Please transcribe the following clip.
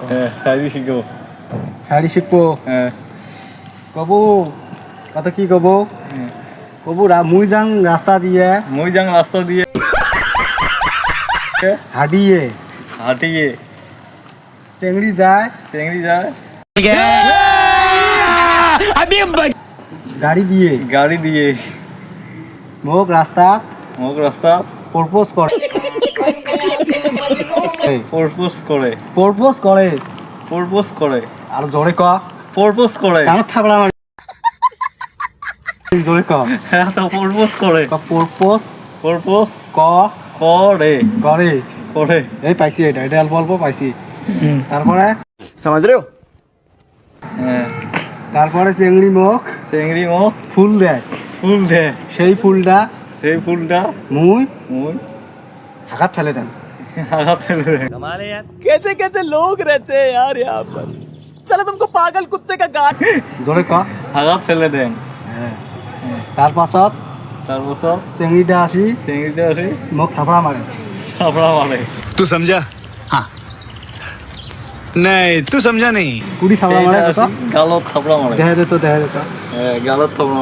শায়রি শিখো। শায়রি শিখবো। কব কথা কি কব? কব মুই যাং রাস্তা দিয়ে হাঁটিয়ে চেংড়ি যায় গাড়ি দিয়ে মোক রাস্তা প্রপোজ করে আর জোরে ক প্রপোজ করে কানে থাবড়া মারি জোরে ক প্রপোজ করে প্রপোজ করে এই পাইছি এটা অল্প অল্প পাইছি। তারপরে समझ रहे हो? তারপরে চেংড়ি মোক ফুল দেয় সেই ফুলটা মুই হাকাত ফেলে দেন। कैसे कैसे लोग रहते हैं यार यहाँ पर। चलो तुमको पागल कुत्ते का गाट। জোরে ক হাগাত ফেলে দেন। তার পাছত চেংড়িটা আসি মোক থাপড়া মারে। तू समझा? हाँ नहीं तू समझा नहीं। কুড়ি থাপড়া মারে গালত থাপড়া মারে। দেখা যেত গালত থাপড়া